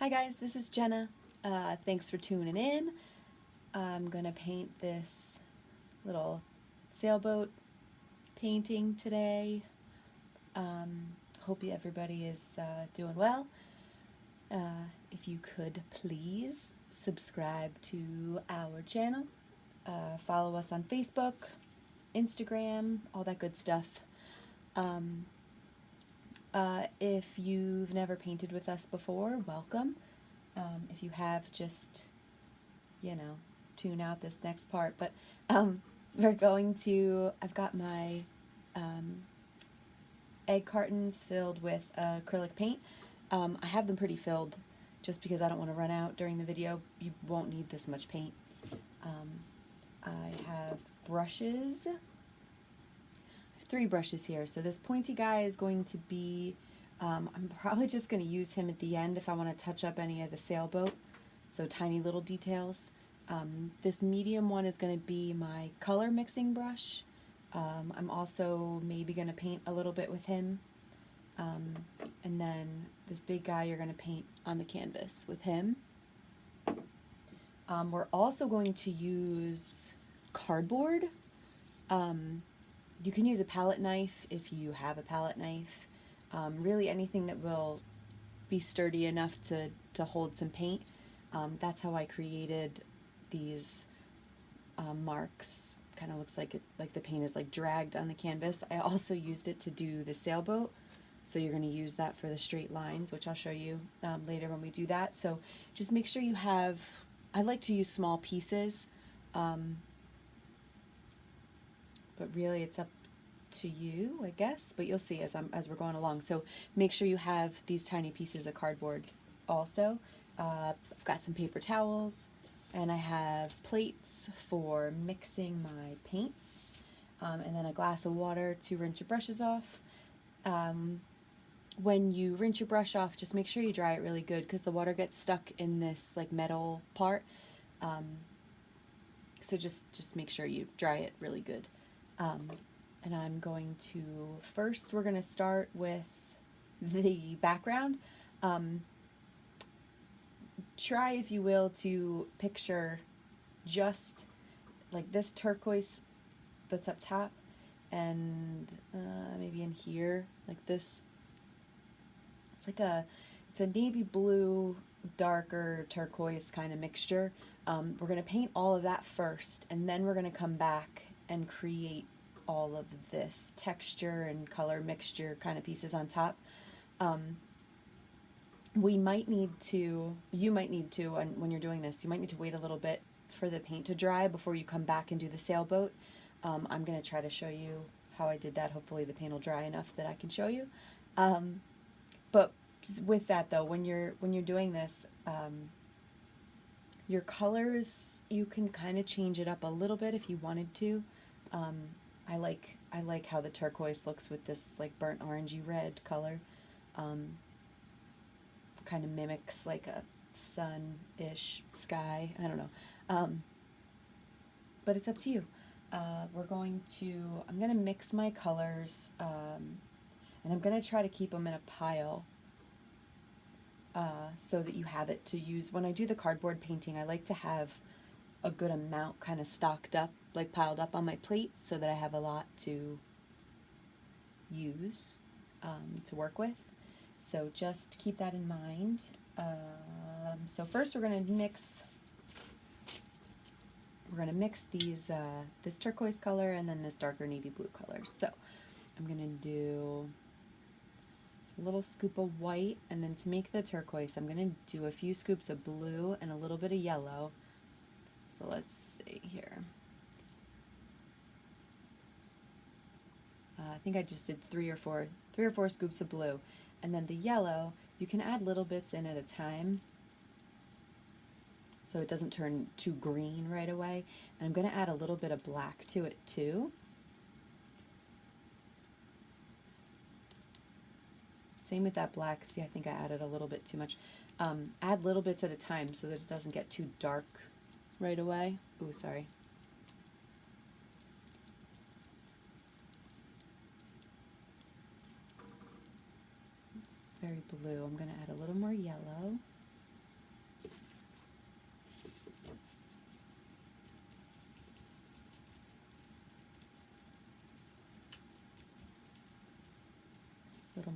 Hi guys, this is Jenna. Thanks for tuning in. I'm gonna paint this little sailboat painting today. Hope everybody is doing well. If you could please subscribe to our channel, follow us on Facebook, Instagram, all that good stuff. If you've never painted with us before, welcome. If you have, just, tune out this next part. But I've got my egg cartons filled with acrylic paint. I have them pretty filled just because I don't want to run out during the video. You won't need this much paint. I have brushes. 3 brushes here. So this pointy guy is going to be, I'm probably just going to use him at the end if I want to touch up any of the sailboat, so tiny little details. This medium one is going to be my color mixing brush. I'm also maybe going to paint a little bit with him. And then this big guy you're going to paint on the canvas with him. We're also going to use cardboard. You can use a palette knife if you have a palette knife. Really anything that will be sturdy enough to hold some paint. That's how I created these marks. Kind of looks like the paint is like dragged on the canvas. I also used it to do the sailboat. So you're going to use that for the straight lines, which I'll show you later when we do that. So just make sure you have, I like to use small pieces. But really it's up to you, I guess, but you'll see as we're going along. So make sure you have these tiny pieces of cardboard also. I've got some paper towels, and I have plates for mixing my paints, and then a glass of water to rinse your brushes off. When you rinse your brush off, just make sure you dry it really good because the water gets stuck in this like metal part. So just make sure you dry it really good. And I'm going to, first we're going to start with the background. Try, if you will, to picture just like this turquoise that's up top, and maybe in here, like this. It's a navy blue, darker turquoise kind of mixture. We're going to paint all of that first, and then we're going to come back and create all of this texture and color mixture kind of pieces on top. You might need to, and when you're doing this, you might need to wait a little bit for the paint to dry before you come back and do the sailboat. I'm going to try to show you how I did that. Hopefully the paint will dry enough that I can show you. But with that though, when you're doing this, your colors, you can kind of change it up a little bit if you wanted to. I like how the turquoise looks with this like burnt orangey red color. Kind of mimics like a sun-ish sky. I don't know. But it's up to you. I'm going to mix my colors, and I'm going to try to keep them in a pile so that you have it to use. When I do the cardboard painting, I like to have a good amount kind of stocked up, like piled up on my plate, so that I have a lot to use, to work with. So just keep that in mind. So first we're going to mix these, this turquoise color and then this darker navy blue color. So I'm going to do a little scoop of white, and then to make the turquoise, I'm going to do a few scoops of blue and a little bit of yellow. So let's see here. I think I just did three or four scoops of blue. And then the yellow, you can add little bits in at a time so it doesn't turn too green right away. And I'm going to add a little bit of black to it too. Same with that black. See, I think I added a little bit too much. Add little bits at a time so that it doesn't get too dark right away. Ooh, sorry. It's very blue. I'm going to add a little more yellow.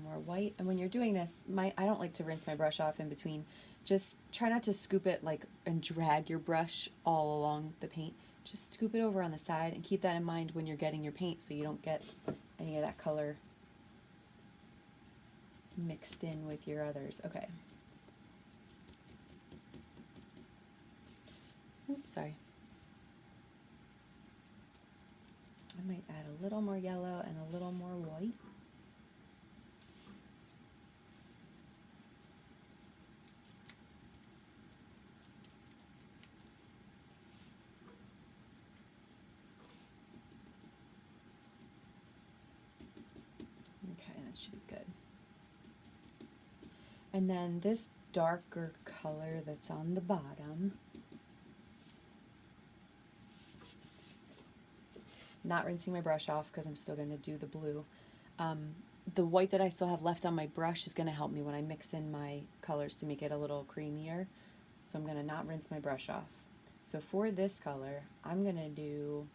some more white. And when you're doing this, I don't like to rinse my brush off in between. Just try not to scoop it like and drag your brush all along the paint. Just scoop it over on the side and keep that in mind when you're getting your paint so you don't get any of that color mixed in with your others. Okay. Oops, sorry. I might add a little more yellow and a little more white. Okay, that should be good. And then this darker color that's on the bottom, not rinsing my brush off because I'm still going to do the blue. The white that I still have left on my brush is going to help me when I mix in my colors to make it a little creamier. So I'm going to not rinse my brush off. So for this color, I'm going to do,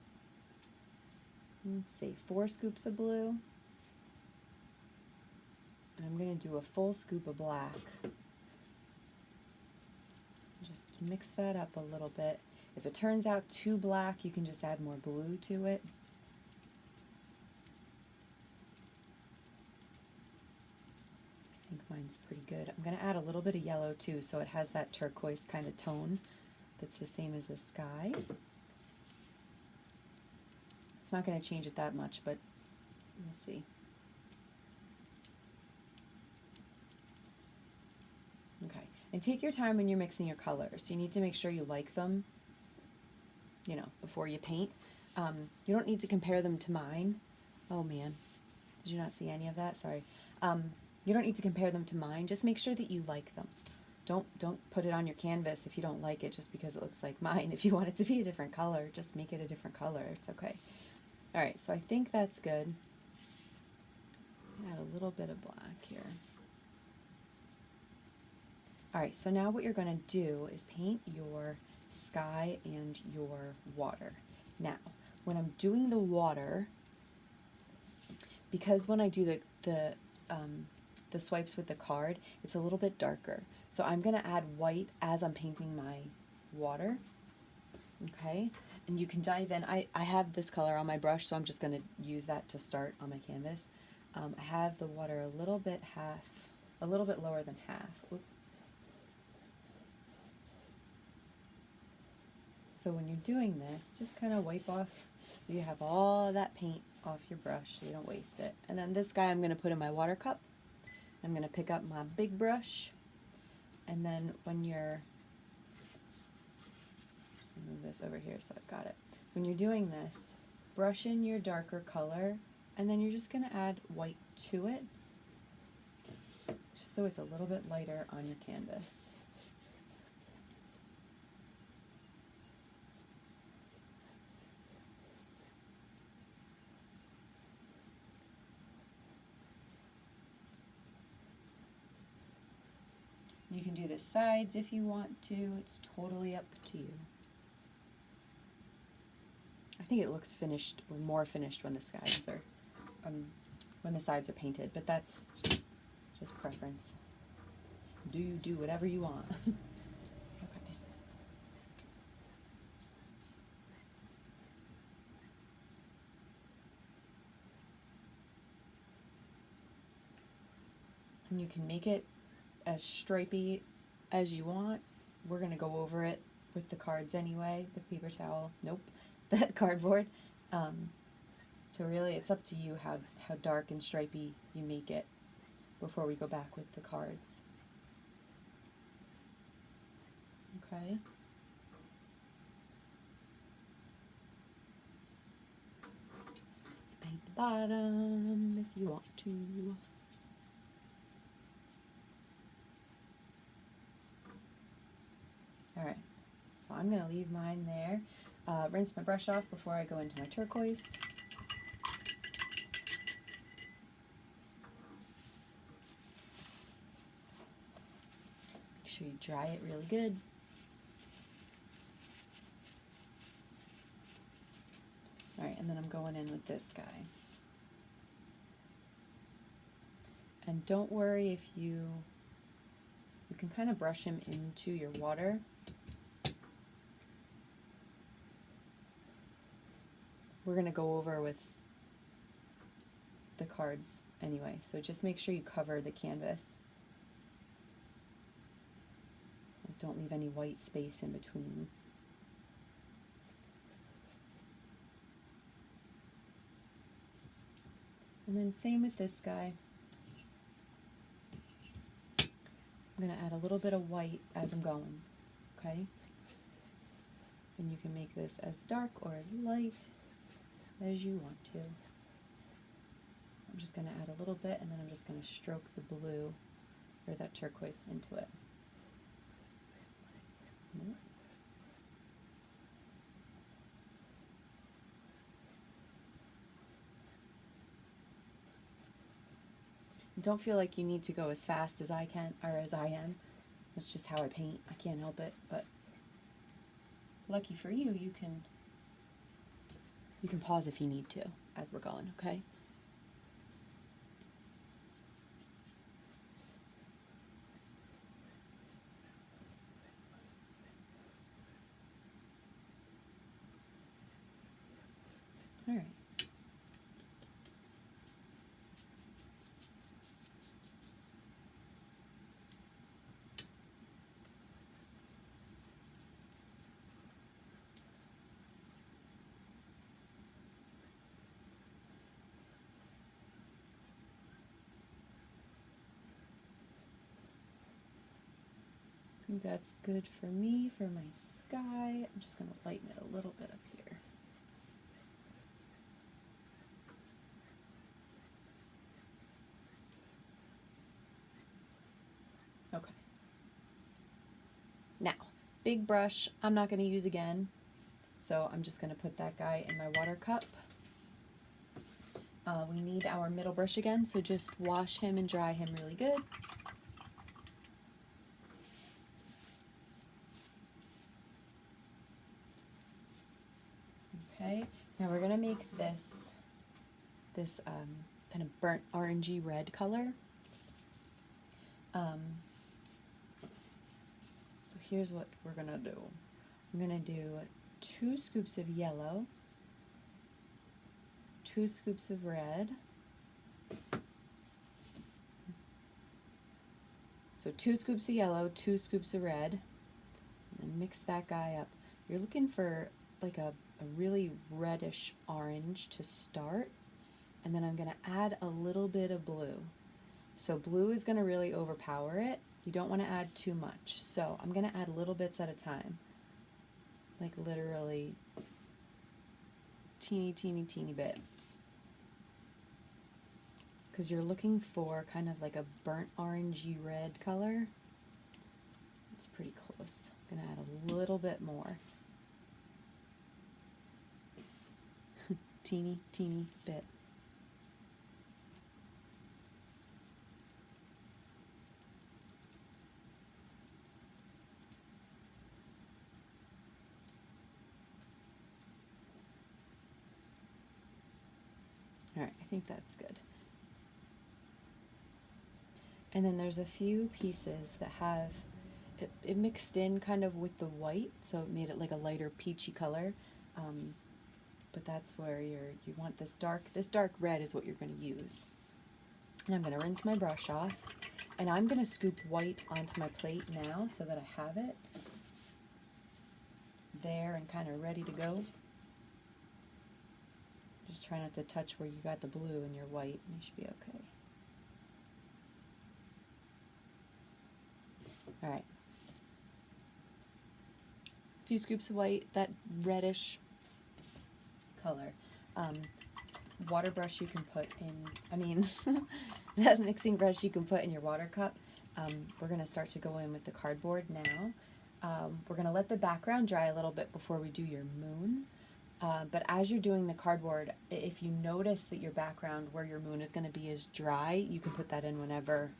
let's say, 4 scoops of blue. And I'm going to do a full scoop of black. Just mix that up a little bit. If it turns out too black, you can just add more blue to it. I think mine's pretty good. I'm going to add a little bit of yellow too, so it has that turquoise kind of tone that's the same as the sky. It's not going to change it that much, but we'll see. Okay, and take your time when you're mixing your colors. You need to make sure you like them, you know, before you paint. You don't need to compare them to mine. Oh man, did you not see any of that? Sorry. You don't need to compare them to mine. Just make sure that you like them. Don't put it on your canvas if you don't like it just because it looks like mine. If you want it to be a different color, just make it a different color. It's okay. All right, so I think that's good. Add a little bit of black here. All right, so now what you're going to do is paint your sky and your water. Now, when I'm doing the water, because when I do the swipes with the card, it's a little bit darker. So I'm going to add white as I'm painting my water. Okay, and you can dive in. I have this color on my brush, so I'm just going to use that to start on my canvas. I have the water a little bit lower than half. Oop. So when you're doing this, just kind of wipe off so you have all that paint off your brush so you don't waste it. And then this guy I'm going to put in my water cup. I'm going to pick up my big brush, and then when you're, just move this over here so I've got it. When you're doing this, brush in your darker color, and then you're just going to add white to it, just so it's a little bit lighter on your canvas. You can do the sides if you want to. It's totally up to you. I think it looks finished, or more finished, when the sides are painted, but that's just preference. Do whatever you want. Okay. And you can make it as stripy as you want. We're going to go over it with the cards anyway, the paper towel, nope, that cardboard. So really it's up to you how dark and stripy you make it before we go back with the cards. Okay. Paint the bottom if you want to. Alright, so I'm going to leave mine there. Rinse my brush off before I go into my turquoise. Make sure you dry it really good. Alright, and then I'm going in with this guy. And don't worry if you can kind of brush him into your water. We're going to go over with the cards anyway, so just make sure you cover the canvas. Don't leave any white space in between. And then same with this guy. I'm going to add a little bit of white as I'm going, okay? And you can make this as dark or as light as you want to. I'm just going to add a little bit, and then I'm just going to stroke the blue or that turquoise into it. Don't feel like you need to go as fast as I can, or as I am. That's just how I paint. I can't help it, but lucky for you, you can pause if you need to as we're going, okay? All right. I think that's good for me, for my sky. I'm just going to lighten it a little bit up here. Okay. Now, big brush I'm not going to use again, so I'm just going to put that guy in my water cup. We need our middle brush again, so just wash him and dry him really good. Okay, now we're going to make this kind of burnt orangey red color. So here's what we're going to do. I'm going to do 2 scoops of yellow, 2 scoops of red. So 2 scoops of yellow, 2 scoops of red, and then mix that guy up. You're looking for like a really reddish orange to start, and then I'm going to add a little bit of blue. So blue is going to really overpower it. You don't want to add too much. So I'm going to add little bits at a time, like literally teeny, teeny, teeny bit. Because you're looking for kind of like a burnt orangey red color. It's pretty close. I'm going to add a little bit more. Teeny, teeny bit. All right, I think that's good. And then there's a few pieces that have it mixed in kind of with the white, so it made it like a lighter peachy color. But that's where you want this dark red is what you're going to use. And I'm going to rinse my brush off, and I'm going to scoop white onto my plate now so that I have it there and kind of ready to go. Just try not to touch where you got the blue in your white, and you should be okay. All right. A few scoops of white, that reddish color. Water brush you can put in, that mixing brush you can put in your water cup. We're going to start to go in with the cardboard now. We're going to let the background dry a little bit before we do your moon. But as you're doing the cardboard, if you notice that your background where your moon is going to be is dry, you can put that in whenever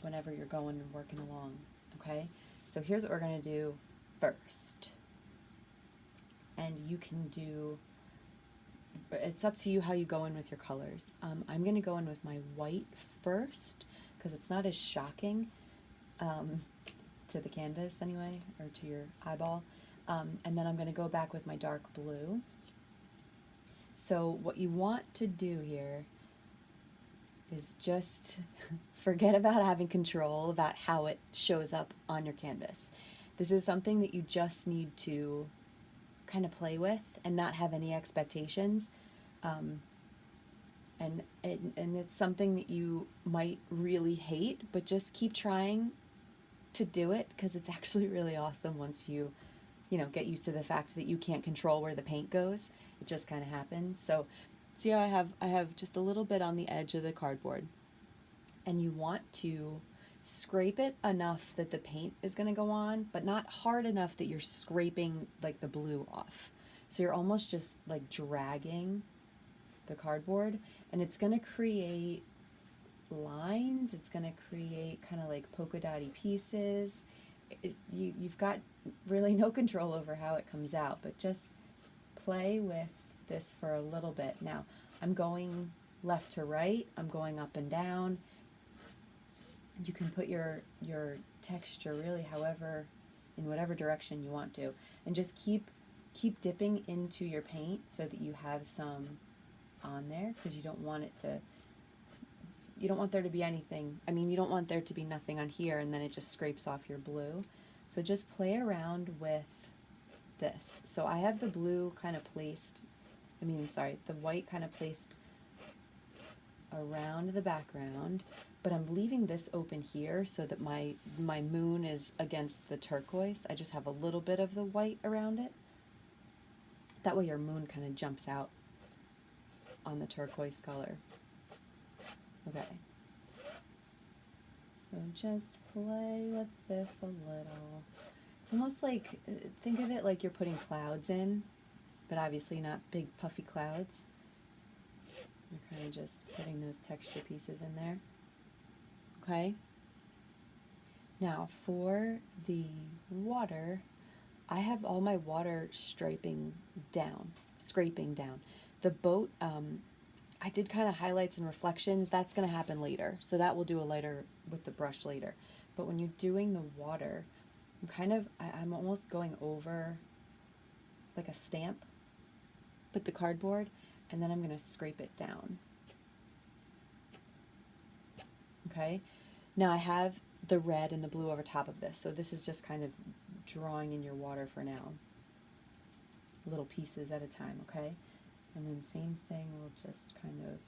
you're going and working along, okay? So here's what we're going to do first. And you can do it's up to you how you go in with your colors. I'm going to go in with my white first because it's not as shocking to the canvas anyway, or to your eyeball. And then I'm going to go back with my dark blue. So what you want to do here is just forget about having control about how it shows up on your canvas. This is something that you just need to kind of play with and not have any expectations. And it's something that you might really hate, but just keep trying to do it because it's actually really awesome once you get used to the fact that you can't control where the paint goes. It just kind of happens. So see how I have just a little bit on the edge of the cardboard, and you want to scrape it enough that the paint is going to go on, but not hard enough that you're scraping like the blue off. So you're almost just like dragging the cardboard, and it's going to create lines. It's going to create kind of like polka dotty pieces. You've got really no control over how it comes out, but just play with this for a little bit. Now I'm going left to right, I'm going up and down. You can put your texture really in whatever direction you want to, and just keep dipping into your paint so that you have some on there, because you don't want there to be anything. I mean, you don't want there to be nothing on here and then it just scrapes off your blue. So just play around with this. So I have the blue kind of placed, the white kind of placed around the background, but I'm leaving this open here so that my moon is against the turquoise. I just have a little bit of the white around it. That way your moon kind of jumps out on the turquoise color. Okay. So just play with this a little. It's almost like, think of it like you're putting clouds in, but obviously not big puffy clouds. You're kind of just putting those texture pieces in there. Okay? Now for the water, I have all my water scraping down. The boat, I did kind of highlights and reflections. That's going to happen later. So that we'll do a lighter with the brush later. But when you're doing the water, I'm almost going over like a stamp with the cardboard, and then I'm going to scrape it down. Okay? Now I have the red and the blue over top of this. So this is just kind of drawing in your water for now. Little pieces at a time, okay? And then same thing, we'll just kind of,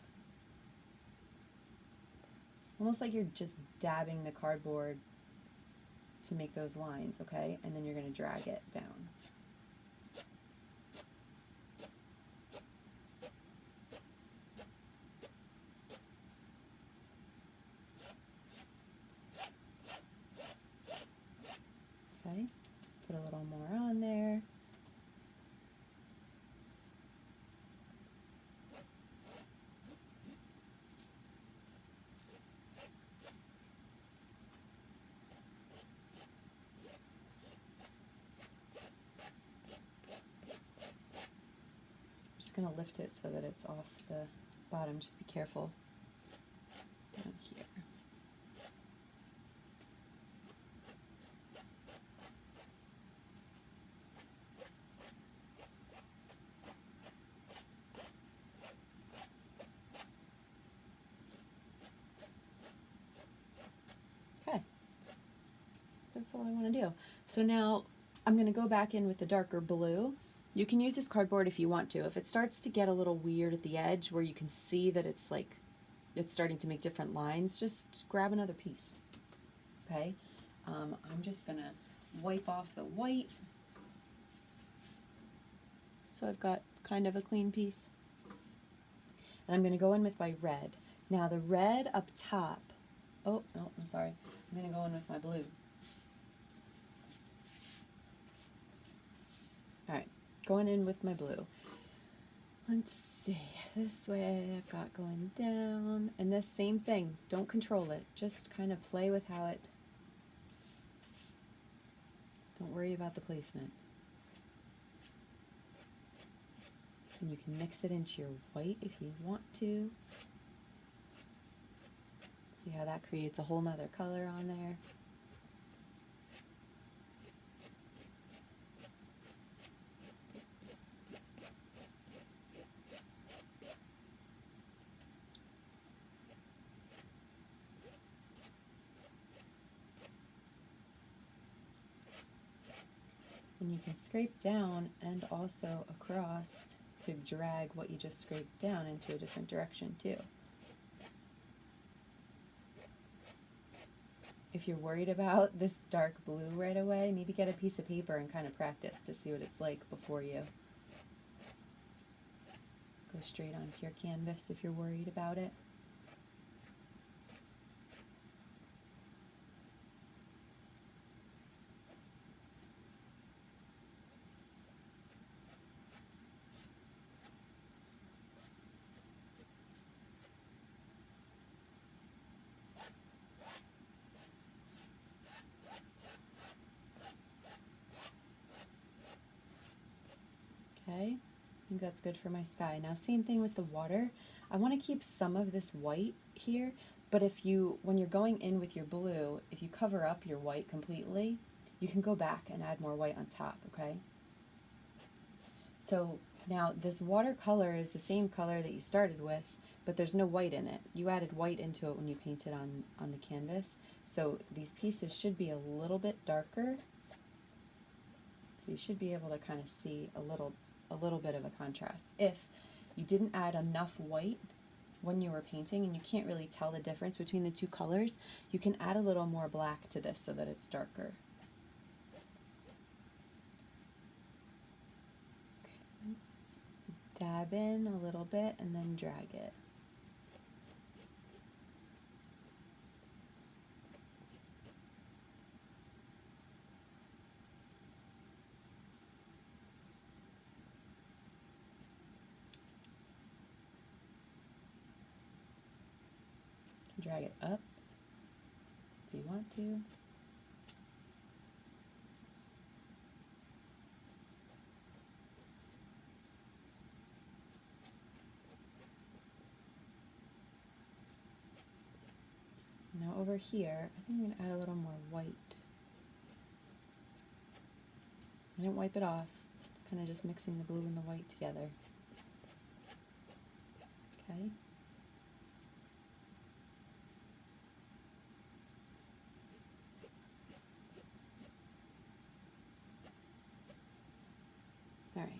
almost like you're just dabbing the cardboard to make those lines, okay? And then you're going to drag it down. Okay, put a little more on there. Going to lift it so that it's off the bottom. Just be careful down here. Okay, that's all I want to do. So now I'm going to go back in with the darker blue. You can use this cardboard if you want to. If it starts to get a little weird at the edge where you can see that it's starting to make different lines, just grab another piece. Okay? I'm just going to wipe off the white so I've got kind of a clean piece. And I'm going to go in with my red. Now the red up top, oh, no, I'm sorry. I'm going to go in with my blue. Alright. Going in with my blue. Let's see, this way I've got going down, and this same thing, don't control it, just kind of play with how it, don't worry about the placement. And you can mix it into your white if you want to. See how that creates a whole nother color on there? And you can scrape down and also across to drag what you just scraped down into a different direction too. If you're worried about this dark blue right away, maybe get a piece of paper and kind of practice to see what it's like before you go straight onto your canvas if you're worried about it. Okay, I think that's good for my sky. Now same thing with the water. I want to keep some of this white here, but when you're going in with your blue, if you cover up your white completely, you can go back and add more white on top, okay? So now this watercolor is the same color that you started with, but there's no white in it. You added white into it when you painted on the canvas. So these pieces should be a little bit darker. So you should be able to kind of see a little bit of a contrast. If you didn't add enough white when you were painting and you can't really tell the difference between the two colors, you can add a little more black to this so that it's darker. Okay, let's dab in a little bit and then drag it. Drag it up if you want to. Now over here, I think I'm going to add a little more white. I didn't wipe it off. It's kind of just mixing the blue and the white together. Okay. All right.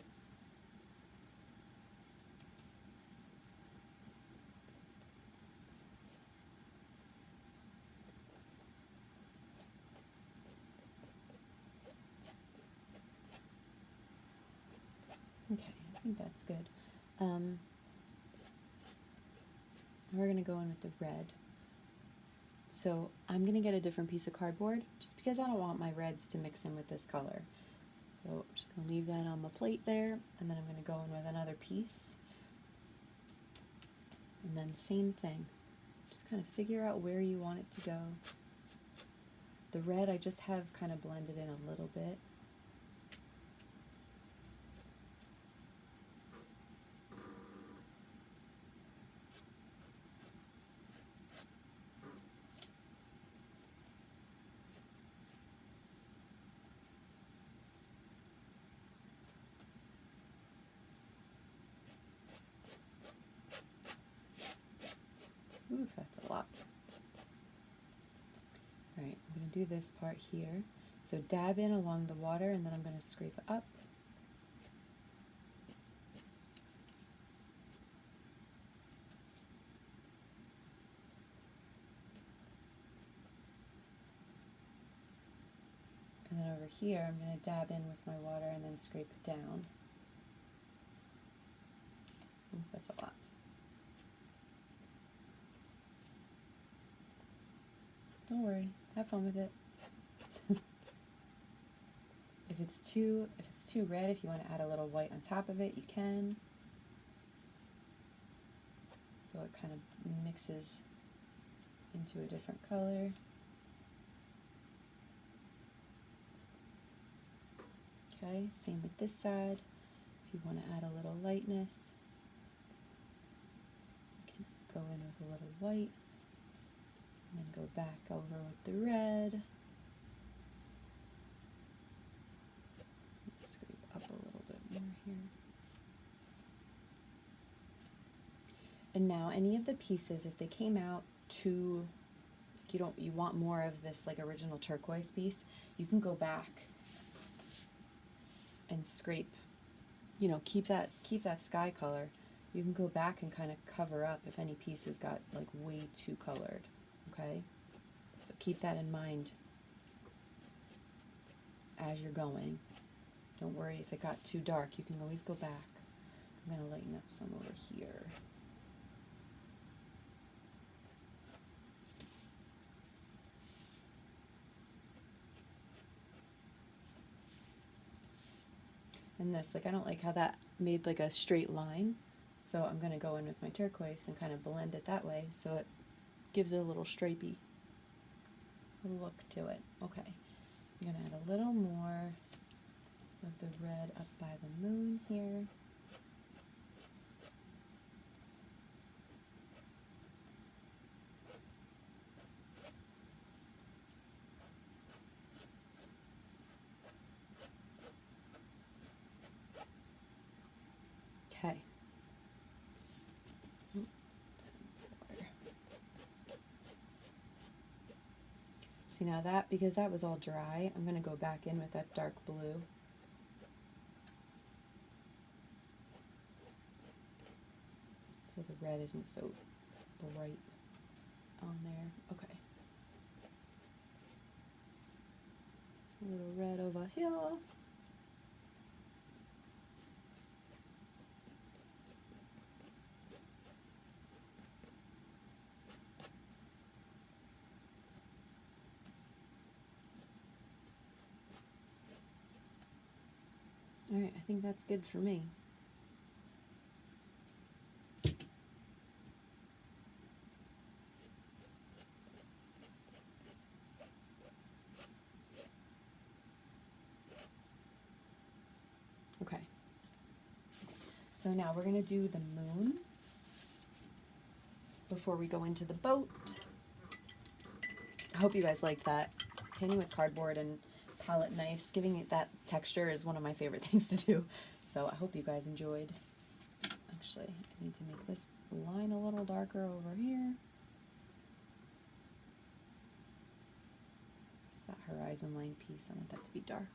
Okay, I think that's good. We're going to go in with the red. So I'm going to get a different piece of cardboard just because I don't want my reds to mix in with this color. So I'm just going to leave that on the plate there, and then I'm going to go in with another piece. And then same thing. Just kind of figure out where you want it to go. The red I just have kind of blended in a little bit. Ooh, that's a lot. Alright, I'm going to do this part here. So dab in along the water, and then I'm going to scrape it up. And then over here, I'm going to dab in with my water and then scrape it down. Ooh, that's a lot. Don't worry, have fun with it. If it's too red, if you want to add a little white on top of it, you can. So it kind of mixes into a different color. Okay, same with this side. If you want to add a little lightness, you can go in with a little white and then go back over with the red. Scrape up a little bit more here. And now any of the pieces, if they came out too, you want more of this like original turquoise piece, you can go back and scrape, keep that sky color. You can go back and kind of cover up if any pieces got like way too colored, okay? So keep that in mind as you're going. Don't worry if it got too dark, you can always go back. I'm going to lighten up some over here. And this, like, I don't like how that made like a straight line, so I'm going to go in with my turquoise and kind of blend it that way so it gives it a little stripey look to it. Okay, I'm going to add a little more of the red up by the moon here. Okay. See, now that, because that was all dry, I'm going to go back in with that dark blue. So the red isn't so bright on there. Okay. A little red over here. Alright, I think that's good for me. Okay. So now we're going to do the moon before we go into the boat. I hope you guys like that. Painting with cardboard and palette knives, giving it that texture is one of my favorite things to do. So I hope you guys enjoyed. Actually, I need to make this line a little darker over here. Just that horizon line piece, I want that to be dark.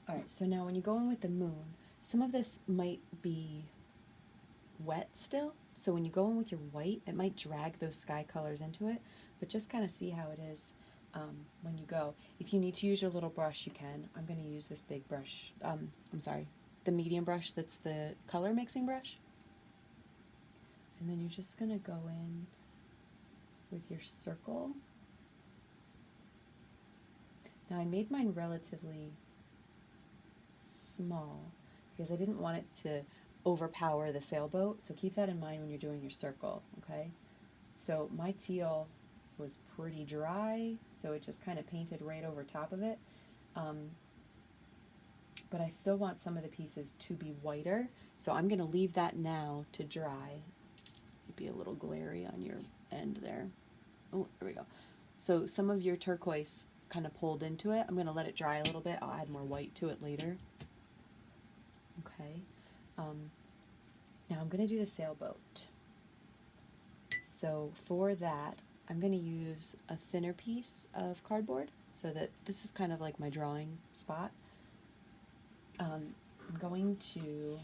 Alright, so now when you go in with the moon, some of this might be wet still, so when you go in with your white, it might drag those sky colors into it, but just kind of see how it is when you go. If you need to use your little brush, you can. I'm going to use this big brush, the medium brush that's the color mixing brush. And then you're just going to go in with your circle. Now I made mine relatively small because I didn't want it to overpower the sailboat, so keep that in mind when you're doing your circle, okay? So my teal was pretty dry, so it just kind of painted right over top of it, but I still want some of the pieces to be whiter, so I'm going to leave that now to dry. It'd be a little glary on your end there. Oh, there we go. So some of your turquoise kind of pulled into it. I'm going to let it dry a little bit. I'll add more white to it later. Okay, now I'm going to do the sailboat. So for that, I'm going to use a thinner piece of cardboard so that this is kind of like my drawing spot. I'm going to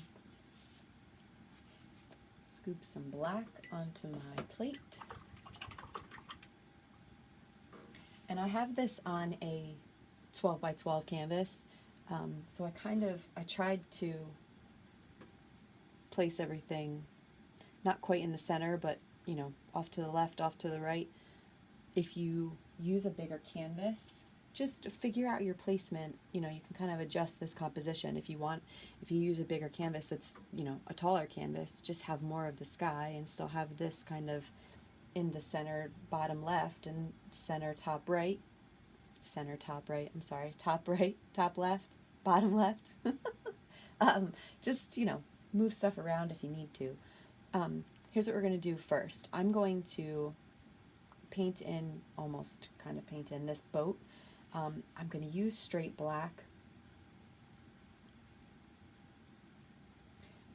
scoop some black onto my plate. And I have this on a 12 by 12 canvas. So I tried to place everything not quite in the center, but off to the left, off to the right. If you use a bigger canvas, just figure out your placement. You know, you can kind of adjust this composition if you want. If you use a bigger canvas that's, you know, a taller canvas, just have more of the sky and still have this kind of in the center bottom left and center top right. Center top right, I'm sorry, top right, top left, bottom left. Just, you know, move stuff around if you need to. Here's what we're going to do first. I'm going to paint in, almost kind of paint in this boat. I'm going to use straight black.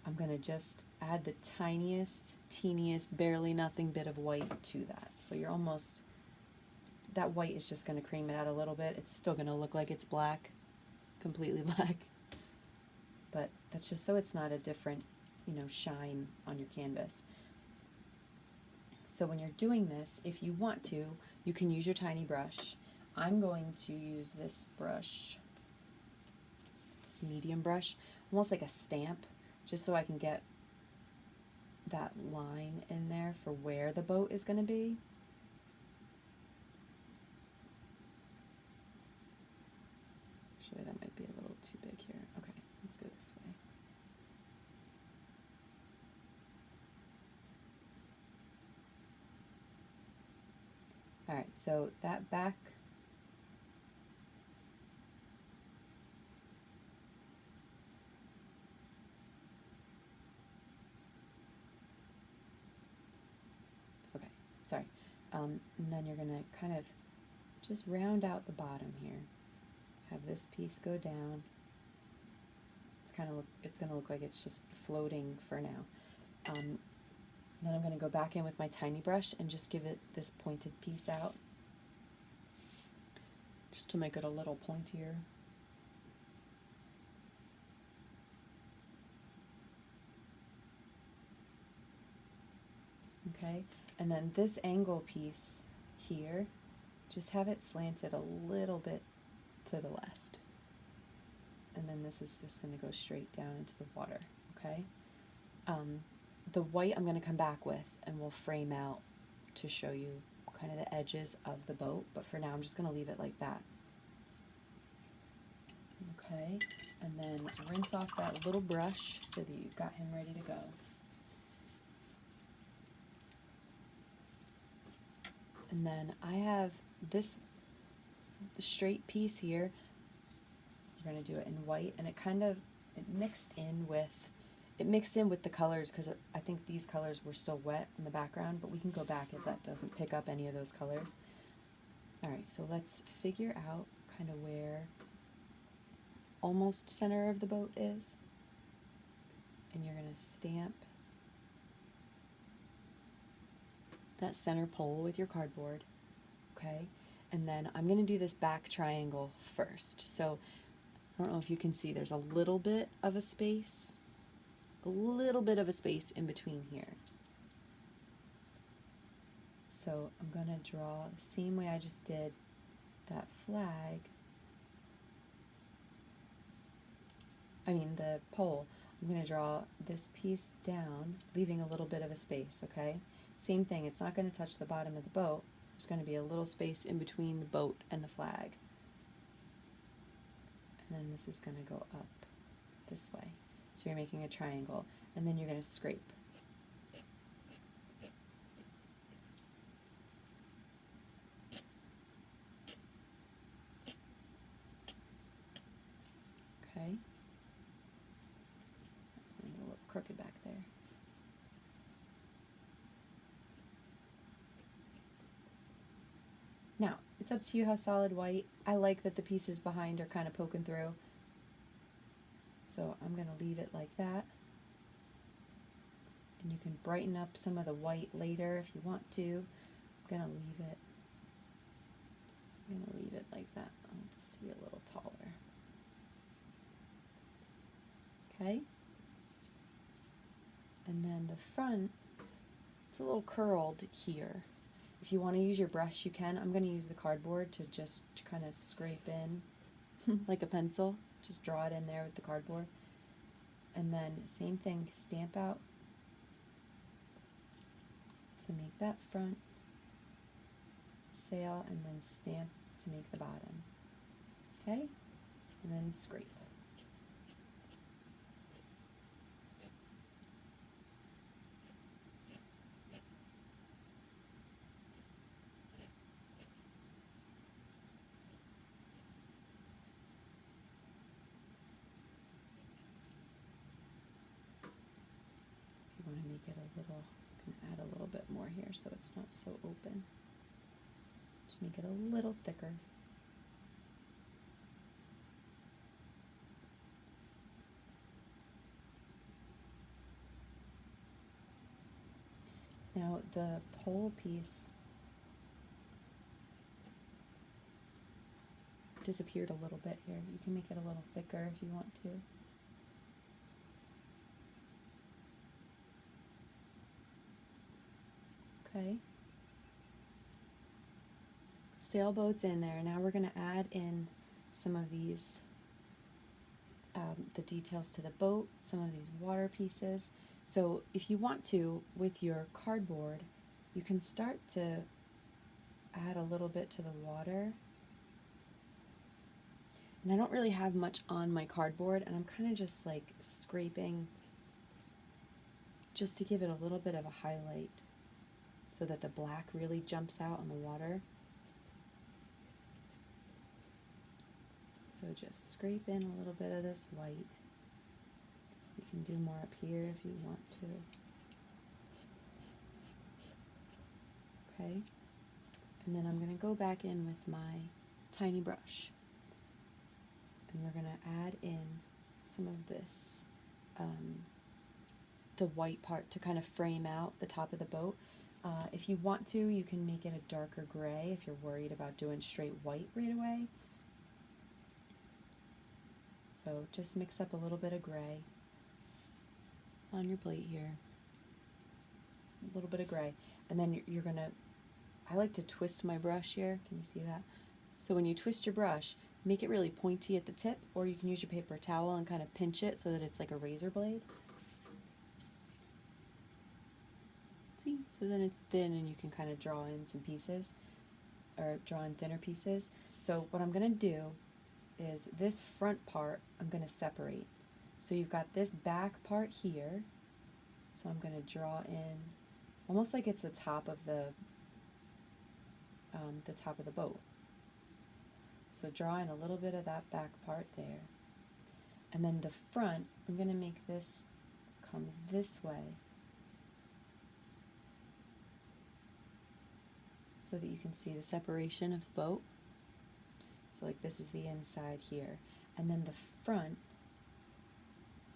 I'm going to just add the tiniest, teeniest, barely nothing bit of white to that. So you're almost, that white is just going to cream it out a little bit. It's still going to look like it's black, completely black. But that's just so it's not a different, you know, shine on your canvas. So when you're doing this, if you want to, you can use your tiny brush. I'm going to use this brush, this medium brush, almost like a stamp, just so I can get that line in there for where the boat is going to be. Actually, that might be a little too big here. Okay, let's go this way. All right, so that back, okay, sorry. And then you're gonna kind of just round out the bottom here. Have this piece go down. It's gonna look like it's just floating for now. Then I'm gonna go back in with my tiny brush and just give it this pointed piece out, just to make it a little pointier. Okay, and then this angle piece here, just have it slanted a little bit to the left. And then this is just going to go straight down into the water, okay? The white I'm going to come back with and we'll frame out to show you kind of the edges of the boat, but for now I'm just going to leave it like that. Okay, and then rinse off that little brush so that you've got him ready to go. And then I have this straight piece here. We're going to do it in white, and it mixed in with the colors because I think these colors were still wet in the background, but we can go back if that doesn't pick up any of those colors. Alright, so let's figure out kind of where almost center of the boat is. And you're going to stamp that center pole with your cardboard, okay? And then I'm going to do this back triangle first. So I don't know if you can see, there's a little bit of a space in between here. So I'm going to draw the same way I just did that flag, the pole. I'm going to draw this piece down, leaving a little bit of a space, okay? Same thing, it's not going to touch the bottom of the boat. There's going to be a little space in between the boat and the flag. And then this is going to go up this way. So you're making a triangle, and then you're going to scrape. Okay. It's a little crooked back there. Now, it's up to you how solid white. I like that the pieces behind are kind of poking through. So I'm going to leave it like that. And you can brighten up some of the white later if you want to. I'm going to leave it like that. I want this to be a little taller. Okay? And then the front, it's a little curled here. If you want to use your brush, you can. I'm going to use the cardboard to just kind of scrape in like a pencil. Just draw it in there with the cardboard. And then same thing, stamp out to make that front sail, and then stamp to make the bottom. Okay, and then scrape. If you want to make it a little, you can add a little bit more here so it's not so open. Just make it a little thicker. Now the pole piece disappeared a little bit here. You can make it a little thicker if you want to. Okay. Sailboat's in there. Now we're going to add in some of these, the details to the boat, some of these water pieces. So if you want to, with your cardboard, you can start to add a little bit to the water. And I don't really have much on my cardboard, and I'm kind of just like scraping just to give it a little bit of a highlight so that the black really jumps out on the water. So just scrape in a little bit of this white. You can do more up here if you want to. Okay, and then I'm going to go back in with my tiny brush. And we're going to add in some of this, the white part to kind of frame out the top of the boat. If you want to, you can make it a darker gray if you're worried about doing straight white right away. So just mix up a little bit of gray on your plate here. A little bit of gray. And then you're going to, I like to twist my brush here. Can you see that? So when you twist your brush, make it really pointy at the tip, or you can use your paper towel and kind of pinch it so that it's like a razor blade. See? So then it's thin and you can kind of draw in some pieces, or draw in thinner pieces. So what I'm going to do is this front part I'm going to separate. So you've got this back part here. So I'm going to draw in almost like it's the top of the boat. So draw in a little bit of that back part there. And then the front, I'm going to make this come this way so that you can see the separation of the boat. So like this is the inside here. And then the front,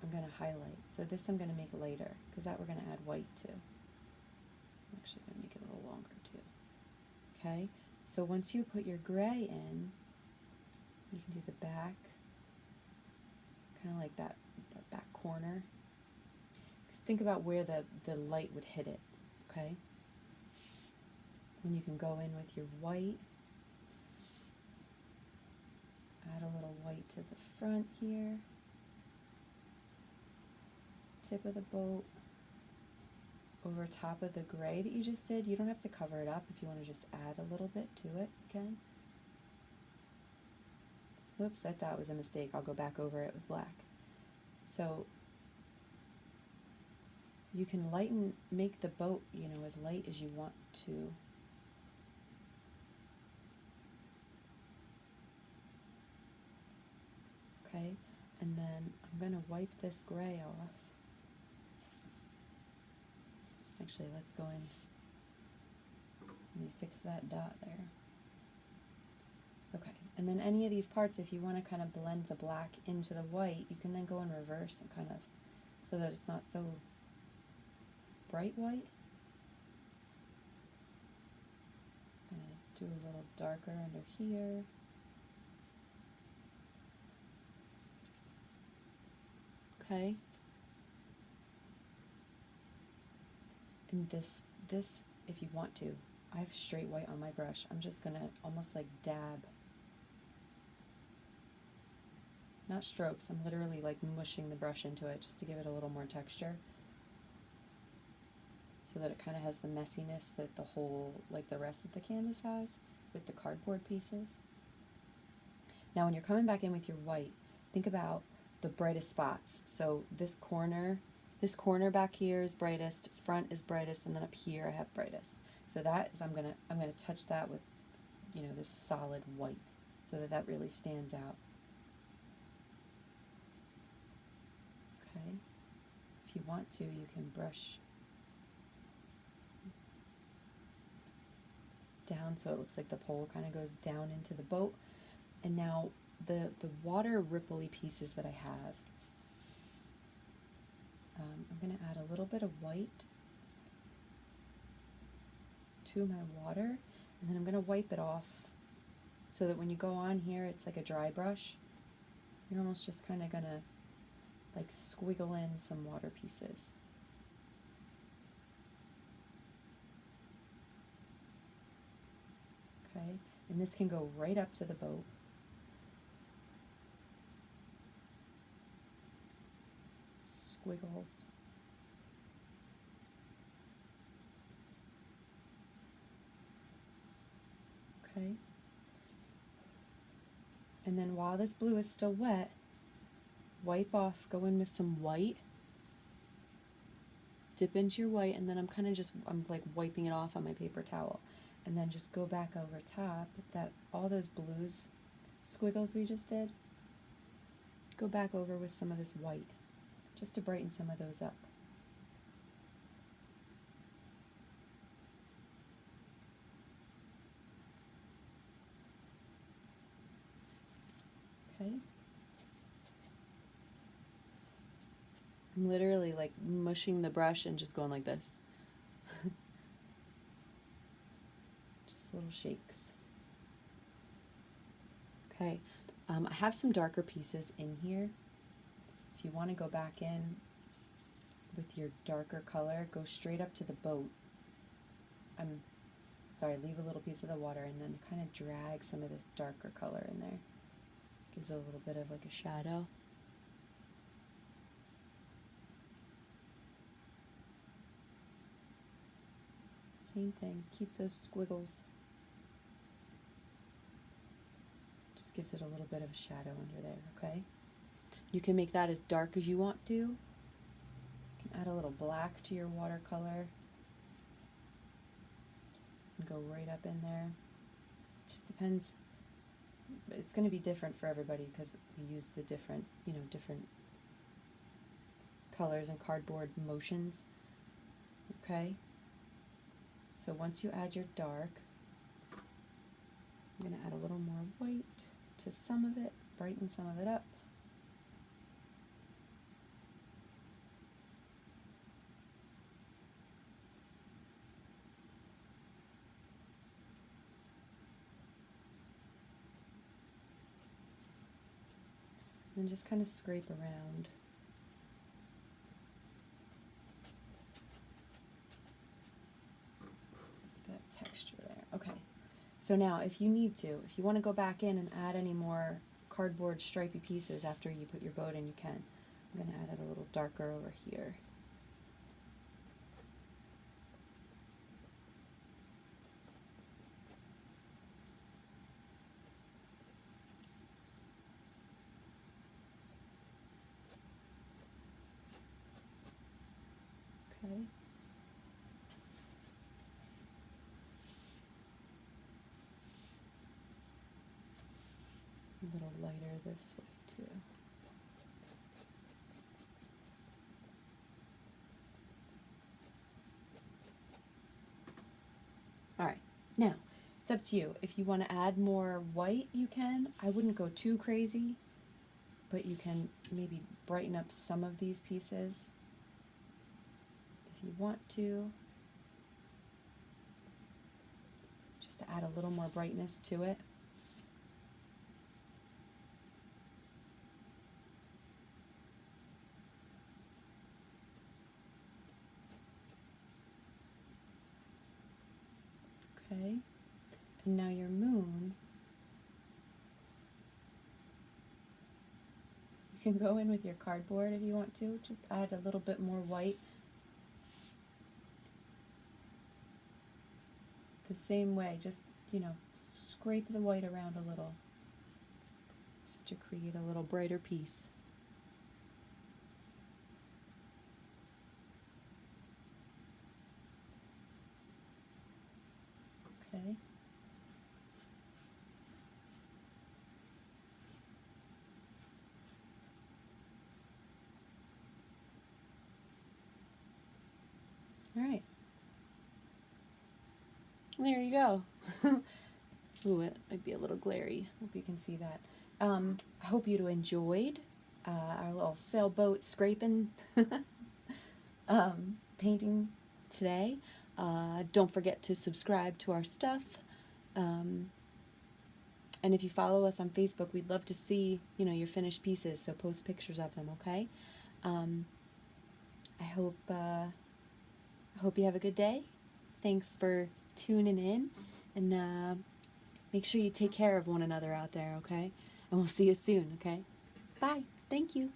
I'm going to highlight. So this I'm going to make later because that we're going to add white to. I'm actually going to make it a little longer too. Okay, so once you put your gray in, you can do the back, kind of like that back corner. Because think about where the light would hit it, okay? Then you can go in with your white. Add a little white to the front here. Tip of the boat. Over top of the gray that you just did. You don't have to cover it up. If you want to just add a little bit to it, you can. Whoops, that dot was a mistake. I'll go back over it with black. So you can make the boat, as light as you want to. Okay, and then I'm going to wipe this gray off. Actually, let's go in. Let me fix that dot there. Okay, and then any of these parts, if you want to kind of blend the black into the white, you can then go in reverse and kind of, so that it's not so bright white. I'm going to do a little darker under here. Okay. And this, if you want to, I have straight white on my brush. I'm just going to almost like dab. Not strokes, I'm literally like mushing the brush into it just to give it a little more texture. So that it kind of has the messiness that the whole, like the rest of the canvas has with the cardboard pieces. Now when you're coming back in with your white, think about the brightest spots. So this corner back here is brightest, front is brightest, and then up here I have brightest. So that is, I'm gonna touch that with, you know, this solid white so that that really stands out. Okay. If you want to, you can brush down so it looks like the pole kind of goes down into the boat. And now the water ripply pieces that I have, I'm going to add a little bit of white to my water, and then I'm going to wipe it off so that when you go on here, it's like a dry brush. You're almost just kind of going to like squiggle in some water pieces. Okay, and this can go right up to the boat. Squiggles. Okay. And then while this blue is still wet, wipe off, go in with some white, dip into your white, and then I'm like wiping it off on my paper towel. And then just go back over top, all those blues squiggles we just did, go back over with some of this white, just to brighten some of those up. Okay. I'm literally like mushing the brush and just going like this. Just little shakes. Okay. I have some darker pieces in here. If you want to go back in with your darker color, go straight up to the boat. Leave a little piece of the water and then kind of drag some of this darker color in there. Gives it a little bit of like a shadow. Same thing, keep those squiggles. Just gives it a little bit of a shadow under there, okay? You can make that as dark as you want to. You can add a little black to your watercolor and go right up in there. It just depends. It's going to be different for everybody because we use the different colors and cardboard motions. Okay? So once you add your dark, I'm going to add a little more white to some of it, brighten some of it up. And just kind of scrape around. That texture there. Okay. So now if you want to go back in and add any more cardboard stripy pieces after you put your boat in, you can. I'm going to add it a little darker over here. Okay. A little lighter this way too. Alright, now it's up to you. If you want to add more white, you can. I wouldn't go too crazy, but you can maybe brighten up some of these pieces if you want to. Just to add a little more brightness to it. Okay, and now your moon, you can go in with your cardboard if you want to, just add a little bit more white. The same way, just, scrape the white around a little. just to create a little brighter piece. Okay. All right. There you go. Ooh, it might be a little glary. Hope you can see that. I hope you enjoyed our little sailboat scraping painting today. Don't forget to subscribe to our stuff. And if you follow us on Facebook, we'd love to see, your finished pieces. So post pictures of them, okay? I hope you have a good day. Thanks for tuning in, and make sure you take care of one another out there, okay? And we'll see you soon, okay? Bye. Thank you.